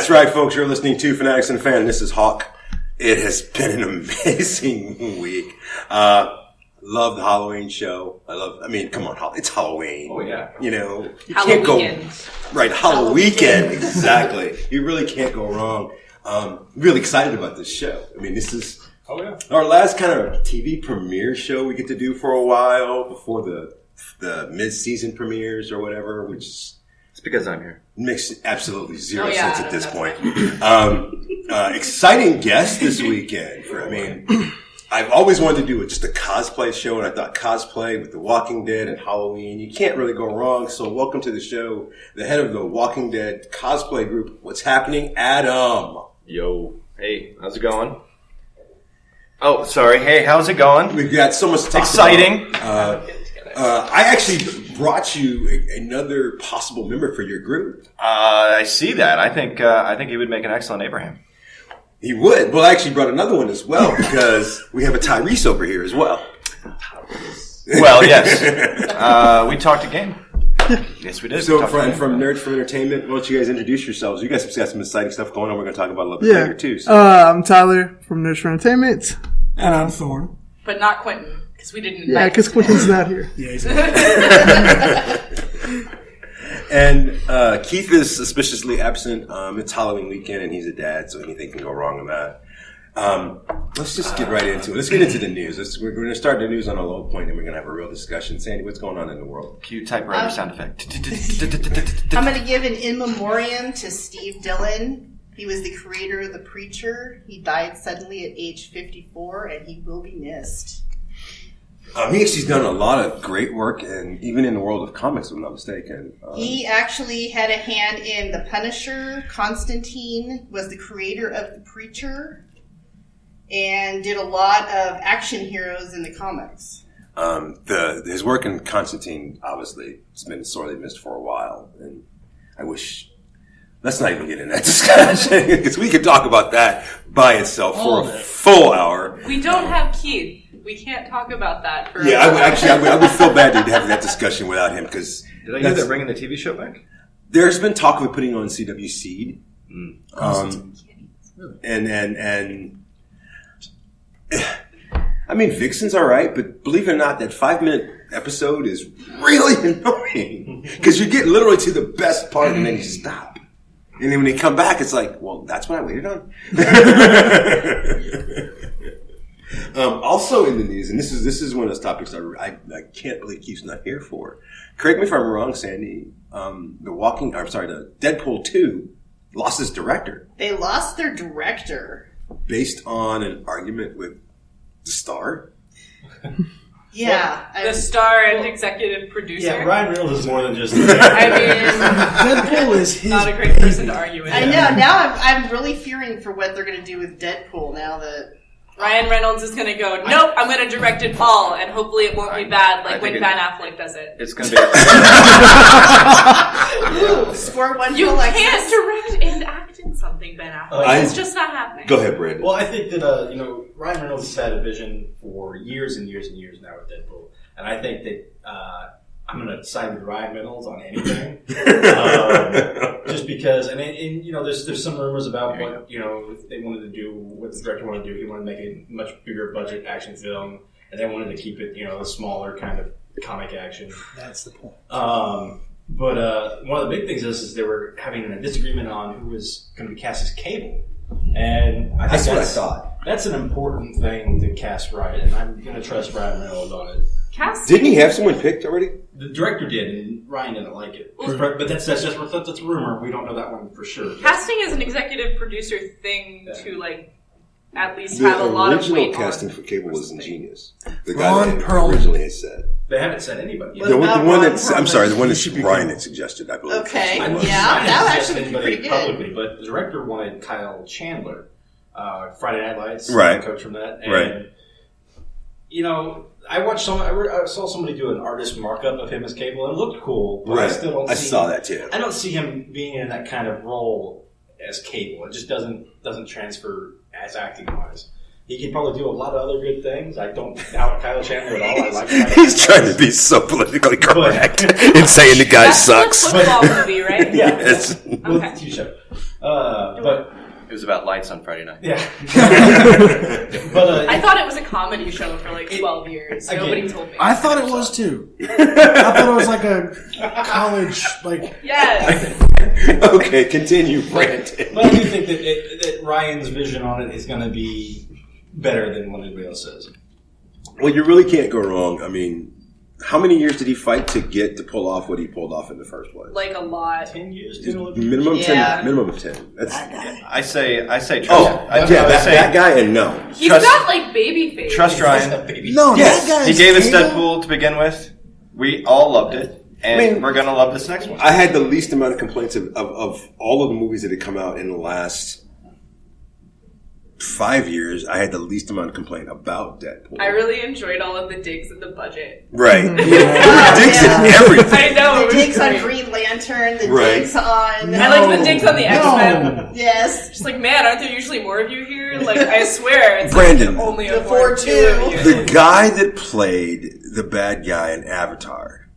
That's right, folks. You're listening to Fanatics and Fan, and this is Hawk. It has been an amazing week. Love the Halloween show. Come on, it's Halloween. Oh, yeah. You know, you can't go... Right, Halloween. Exactly. You really can't go wrong. Really excited about this show. I mean, this is our last kind of TV premiere show we get to do for a while before the mid-season premieres or whatever, which is... It's because I'm here. Makes absolutely zero sense at this point. Exciting guest this weekend. I've always wanted to do just a cosplay show, and I thought cosplay with The Walking Dead and Halloween, you can't really go wrong. So welcome to the show, the head of the Walking Dead cosplay group. What's happening, Adam? Yo. Hey, how's it going? Oh, sorry. Hey, how's it going? We've got so much to talk exciting. About. I actually brought you another possible member for your group. I see that. I think he would make an excellent Abraham. He would. Well, I actually brought another one as well because we have a Tyrese over here as well. Well, yes. We talked a game. Yes, we did. So from Nerds from Entertainment, why don't you guys introduce yourselves? You guys have got some exciting stuff going on. We're going to talk about a little bit later too. So. I'm Tyler from Nerds from Entertainment. And I'm Thorne. But not Quentin, because we didn't. Yeah, because Quentin's not here. Yeah, he's not. And Keith is suspiciously absent. It's Halloween weekend, and he's a dad, so anything can go wrong with that. Let's just get right into it. Let's get into the news. We're going to start the news on a low point, and we're going to have a real discussion. Sandy, what's going on in the world? Cue typewriter sound effect. I'm going to give an in memoriam to Steve Dillon. He was the creator of The Preacher. He died suddenly at age 54, and he will be missed. He's done a lot of great work, and even in the world of comics, if I'm not mistaken. He actually had a hand in The Punisher. Constantine was the creator of The Preacher, and did a lot of action heroes in the comics. His work in Constantine, obviously, has been sorely missed for a while, and I wish... Let's not even get in that discussion, because we could talk about that by itself for a full hour. We don't have Keith. We can't talk about that for I would feel bad to have that discussion without him, because... Did I hear they're bringing the TV show back? There's been talk of putting on CW Seed. Vixen's alright, but believe it or not, that 5-minute episode is really annoying, because you get literally to the best part and then you stop. And then when they come back, it's like, well, that's what I waited on. Also in the news, and this is one of those topics I can't believe Keith's not here for. Correct me if I'm wrong, Sandy. The Deadpool 2 lost its director. They lost their director. Based on an argument with the star? Yeah. The star and executive producer. Yeah, Ryan Reynolds is more than just... Deadpool is his... Not a great person to argue with. I know. Now I'm really fearing for what they're going to do with Deadpool now that... Ryan Reynolds is going to go, nope, I'm going to direct it all, and hopefully it won't be bad like when Ben Affleck does it. It's going to be... Ooh, score one You for Alexis. can't direct and act in something, Ben Affleck. It's just not happening. Go ahead, Brandon. Well, I think that, Ryan Reynolds has had a vision for years and years and years now with Deadpool. And I think that I'm going to side with Ryan Reynolds on anything. Just because, there's some rumors about what, they wanted to do, what the director wanted to do. He wanted to make a much bigger budget action film, and they wanted to keep it, a smaller kind of comic action. That's the point. But one of the big things is they were having a disagreement on who was going to be cast as Cable. And I think that's what I thought. That's an important thing to cast right, and I'm going to trust Ryan Reynolds on it. Didn't he have someone picked already? The director did, and Ryan didn't like it. But that's just that's a rumor. We don't know that one for sure. Casting is an executive producer thing to at least have a lot of weight. The original casting for Cable was ingenious. The Ron guy that Perlman originally had said. They haven't said anybody. The one that Ryan had suggested, I believe. Okay, Ryan that actually anybody pretty good. Publicly, but the director wanted Kyle Chandler, Friday Night Lights, right? Coach from that, and right. I saw somebody do an artist markup of him as Cable, and it looked cool. But right. I still don't. I saw that too. I don't see him being in that kind of role as Cable. It just doesn't transfer as acting wise. He could probably do a lot of other good things. I don't doubt Kyle Chandler at all. I like Kyle He's Chandler. trying to be so politically correct in saying the guy That's sucks. the football movie, right? Yeah. Yes. Well, Okay. TV show. But It was about lights on Friday night. yeah. But I thought it was a comedy show for like 12 years. Again, Nobody told me. I thought it was too. I thought it was like a college, like Yes. Okay, continue, Brandon. But I do think that Ryan's vision on it is going to be better than what anybody else says. Well, you really can't go wrong. I mean, how many years did he fight to get to pull off what he pulled off in the first place? Like a lot. 10 years, 10, 11 Minimum Yeah. 10. Minimum of 10. That's, I say trust. oh, I that guy and no. He's Trust- got like baby face. Trust Ryan. no, Yes, that guy. He gave us Deadpool to begin with. We all loved it, and I mean, we're gonna love this next one. I had the least amount of complaints of all of the movies that had come out in the last 5 years. I had the least amount of complaint about Deadpool. I really enjoyed all of the digs at the budget. Right. There were digs Yeah. in everything. I know. The it was digs on great. Green Lantern, the Right. digs on... I like the digs on the X-Men. Yes. Just like, man, aren't there usually more of you here? Like, I swear, it's Brandon. like only The a 4-2 of you. The guy that played the bad guy in Avatar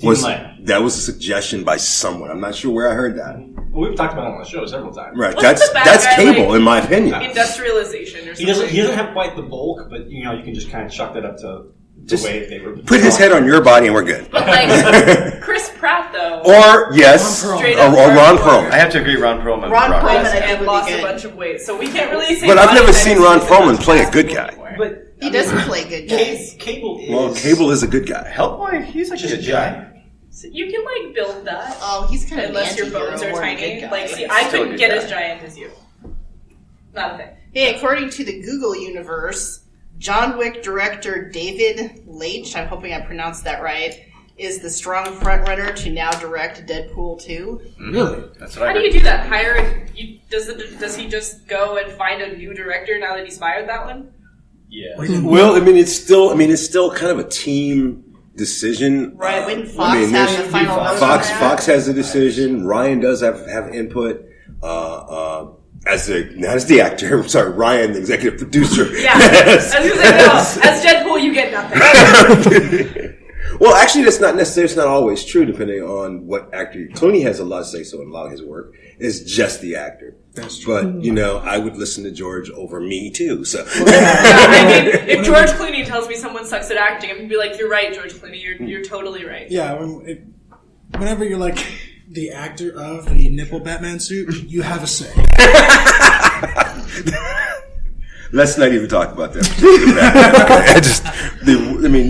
was Lang. that was a suggestion by someone. I'm not sure where I heard that. Well, we've talked about it on the show several times. Right. What's the bad That's guy, Cable, like- in my opinion. Industrialization or something. He doesn't have quite the bulk, but you can just kind of chalk that up to the Just way they were. Put his head on your body and we're good. But like, Chris Pratt, though. Or yes, or Straight up Ron hardcore. I have to agree, Ron Perlman. Ron rocked it. Perlman. Yes, I think and would be lost a good. bunch of weight, so we can't really say. But I've much never that seen he's Ron that Perlman much play a fast good food guy. anymore. But He doesn't play good guys. Cable is Well, Cable is a good guy. Hellboy, he's a just good a guy. guy. So you can like build that Oh, he's kind of unless your anti-hero bones are more than tiny. good guy. Like, see, He's I still a couldn't good get guy. as giant as you. Not a thing. Hey, according to the Google universe, John Wick director David Leitch, I'm hoping I pronounced that right, is the strong frontrunner to now direct Deadpool 2. Really? That's what I How do heard. you do that? Does he just go and find a new director now that he's fired that one? Yeah. Well, I mean, it's still kind of a team decision. Right, wouldn't Fox there's- have the final vote on that? Fox has a decision. Ryan does have input. Not as the actor. I'm sorry, Ryan, the executive producer. Yeah. I was gonna say, no, as Deadpool, you get nothing. Well, actually, that's not necessarily. It's not always true, depending on what actor. Clooney has a lot to say so in a lot of his work. It's just the actor. That's true. But I would listen to George over me too. So I mean, if George Clooney tells me someone sucks at acting, I'm gonna be like, "You're right, George Clooney. You're totally right." Yeah, whenever you're like the actor of the nipple Batman suit, you have a say. let's not even talk about that.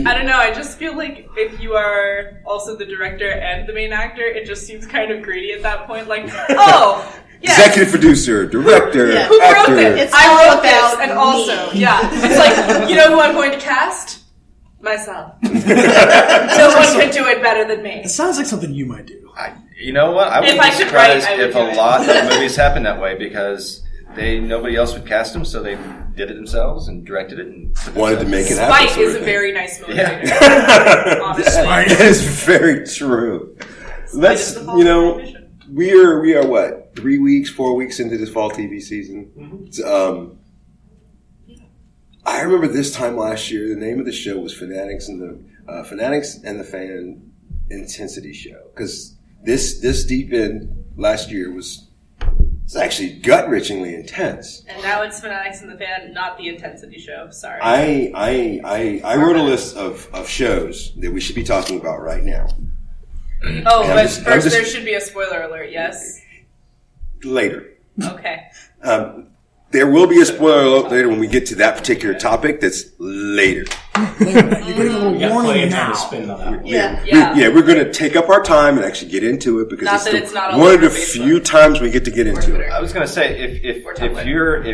I don't know. I just feel like if you are also the director and the main actor, it just seems kind of greedy at that point. Like, oh, yes. Executive producer, director, Yeah. Who wrote actor. this? It's I all wrote this, about and me. also, yeah, it's like, you know who I'm going to cast? Myself. No one can do it better than me. It sounds like something you might do. You know what? I If wouldn't I be could write, surprised I would if do a it. lot of movies happen that way because nobody else would cast them, so they did it themselves and directed it and put Wanted to themselves- make it happen. Spike sort is of a thing. very nice motivator. Yeah. Honestly. That is very true. Let's, is the fall mission. we are what, 3 weeks, 4 weeks into this fall TV season. I remember this time last year, the name of the show was Fanatics and the Fan Intensity Show. Because this deep in last year was actually gut-wrenchingly intense. And now it's Fanatics and the Fan, not the Intensity Show. Sorry. I wrote a list of shows that we should be talking about right now. Oh, I'm but just- first there should be a spoiler alert, yes? Later. Okay. There will be a spoiler alert later when we get to that particular topic. That's later. You're getting a little We got plenty warning of time now. to spend on that one. Yeah. Yeah. We're going to take up our time and actually get into it because Not that it's not all one of over the Facebook. few times we get to get into Twitter. it. I was going to say Or if Tumblr.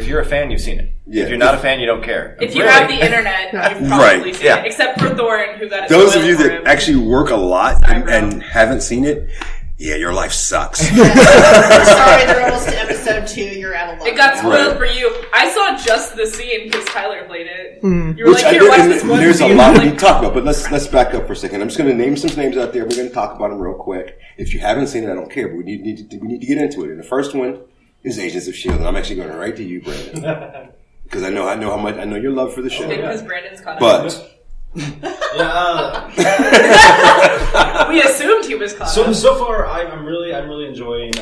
you're a fan, you've seen it. Yeah. If you're not a fan, you don't care. If you Really. have the internet, you've probably Right, seen yeah. it. Except for Thorin, who got it Those of spoiled you for that him. actually work a lot Sorry, bro. and haven't seen it, yeah, your life sucks. Sorry, they're almost to episode 2. You're out of luck. It got spoiled Right. for you. I saw just the scene because Tyler played it. Hmm. You were like, here, watch this one There's a scene. lot we I'm need like, to talk about, but let's back up for a second. I'm just going to name some names out there. We're going to talk about them real quick. If you haven't seen it, I don't care, but we need to get into it. And the first one is Agents of S.H.I.E.L.D. And I'm actually going right to you, Brandon. because I know your love for the show. Because Brandon's caught But we assumed he was caught. So far, I'm really enjoying.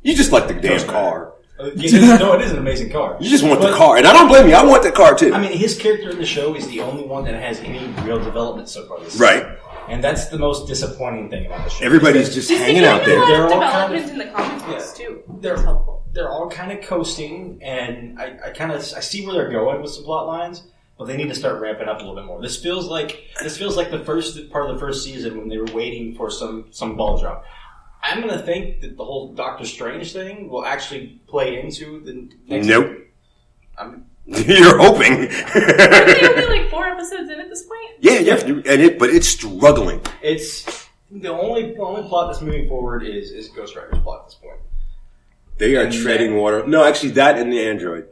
you just like the damn car. It is an amazing car. You just want the car, and I don't blame you. I want the car too. I mean, his character in the show is the only one that has any real development so far this right. season. And that's the most disappointing thing about the show. Everybody's just hanging out there. They're all development in the comic books too. That's helpful. They're all kind of coasting, and I see where they're going with some plot lines, but they need to start ramping up a little bit more. This feels like the first part of the first season when they were waiting for some ball drop. I'm going to think that the whole Doctor Strange thing will actually play into the next. Nope. You're hoping. Aren't they only like 4 episodes in at this point? Yeah, but it's struggling. It's the only plot that's moving forward is Ghost Rider's plot at this point. They are treading water. No, actually, that and the android.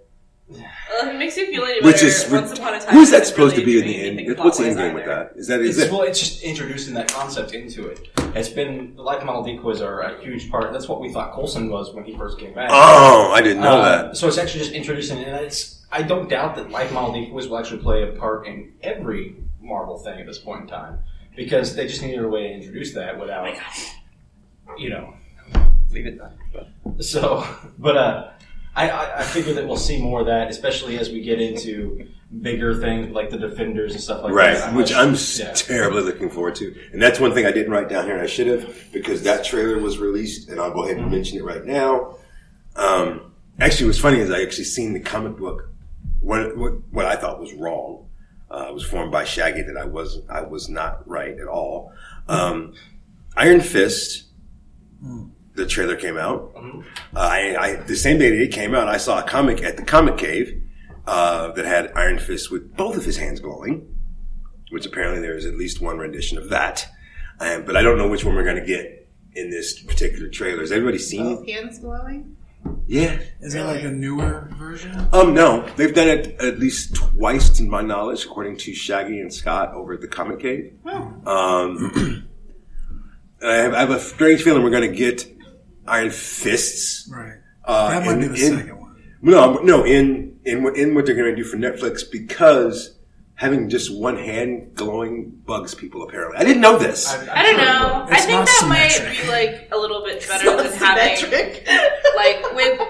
It makes you feel any Which better. is Once upon a time, who's that supposed to be in really the end? What's the end game with that? Is that Well, it's just introducing that concept into it. It's been the life model decoys are a huge part. That's what we thought Coulson was when he first came back. Oh, I didn't know that. So it's actually just introducing, and I don't doubt that life model decoys will actually play a part in every Marvel thing at this point in time, because they just needed a way to introduce that without, leave it then. So, but I figure that we'll see more of that, especially as we get into bigger things like the Defenders and stuff like that. Right, which I'm terribly looking forward to. And that's one thing I didn't write down here, and I should have, because that trailer was released, and I'll go ahead and mention it right now. Actually, what's funny is I actually seen the comic book, what I thought was wrong. It was formed by Shaggy that I was not right at all. Iron Fist, the trailer came out. The same day that it came out, I saw a comic at the Comic Cave that had Iron Fist with both of his hands glowing, which apparently there is at least one rendition of that. But I don't know which one we're going to get in this particular trailer. Has everybody seen it? Both hands glowing? Yeah. Is that like a newer version? No. They've done it at least twice, to my knowledge, according to Shaggy and Scott over at the Comic Cave. I have a strange feeling we're going to get Iron Fists. Right. That might be the second one. No, in what they're going to do for Netflix, because having just one hand glowing bugs people, apparently. I didn't know this. I don't know. I think that symmetric. might be like a little bit better than having, like with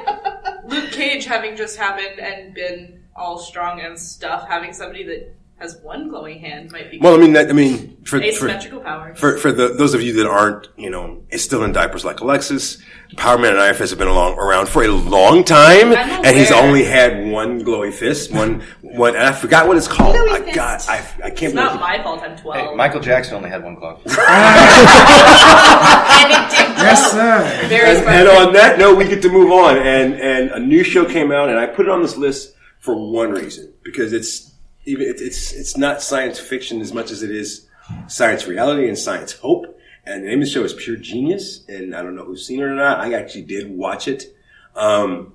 Luke Cage having just happened and been all strong and stuff, having somebody that has one glowing hand might be. Well, for asymmetrical power. For those of you that aren't, still in diapers like Alexis, Power Man and Iron Fist have been around for a long time, and he's only had one glowy fist, one, and I forgot what it's called. I can't. It's not my fault. I'm 12. Hey, Michael Jackson only had one glove. And it did glow. Yes, sir. Very and on that note, we get to move on, and a new show came out, and I put it on this list for one reason, because it's not science fiction as much as it is science reality and science hope. And the name of the show is Pure Genius, and I don't know who's seen it or not. I actually did watch it. I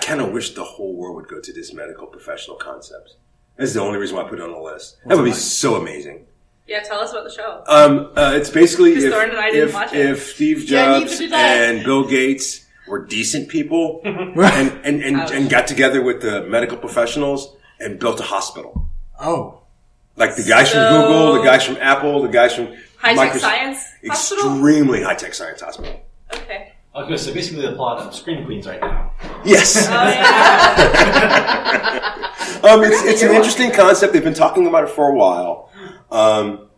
kind of wish the whole world would go to this medical professional concept. That's the only reason why I put it on the list. That would be so amazing. Yeah, tell us about the show. It's basically if Steve Jobs and Bill Gates were decent people and got together with the medical professionals and built a hospital. Oh. Like the guys from Google, the guys from Apple, the guys from high-tech science hospital? Extremely high-tech science hospital. Okay. Okay, so basically the plot of Scream Queens right now. Yes. Oh, yeah. It's an interesting concept. They've been talking about it for a while. I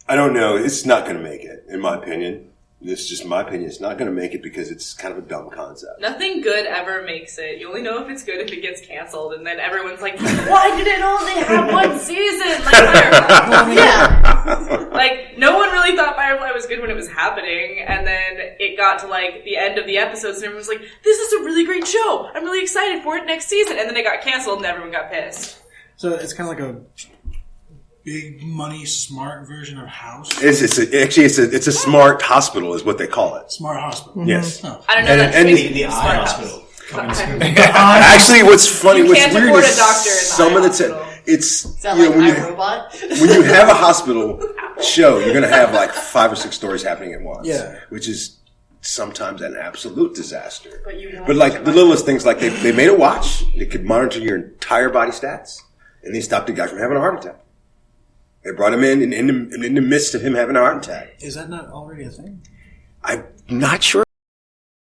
don't know. It's not going to make it, in my opinion. This is just my opinion. It's not going to make it because it's kind of a dumb concept. Nothing good ever makes it. You only know if it's good if it gets canceled, and then everyone's like, why did it only have one season? Like Firefly. Yeah. Like, no one really thought Firefly was good when it was happening, and then it got to, like, the end of the episodes, and everyone was like, this is a really great show. I'm really excited for it next season. And then it got canceled, and everyone got pissed. So it's kind of like a big money smart version of House. It's a smart hospital is what they call it. Smart hospital. Mm-hmm. Yes. Oh. I don't know. And the eye hospital. Actually, what's funny, what's can't weird afford is a doctor in the some of the hospital. Is that like iRobot? when you have a hospital show, you're going to have like 5 or 6 stories happening at once. Yeah. Which is sometimes an absolute disaster. But like the littlest things, like they made a watch that could monitor your entire body stats, and they stopped a guy from having a heart attack. They brought him in the midst of him having a heart attack. Is that not already a thing? I'm not sure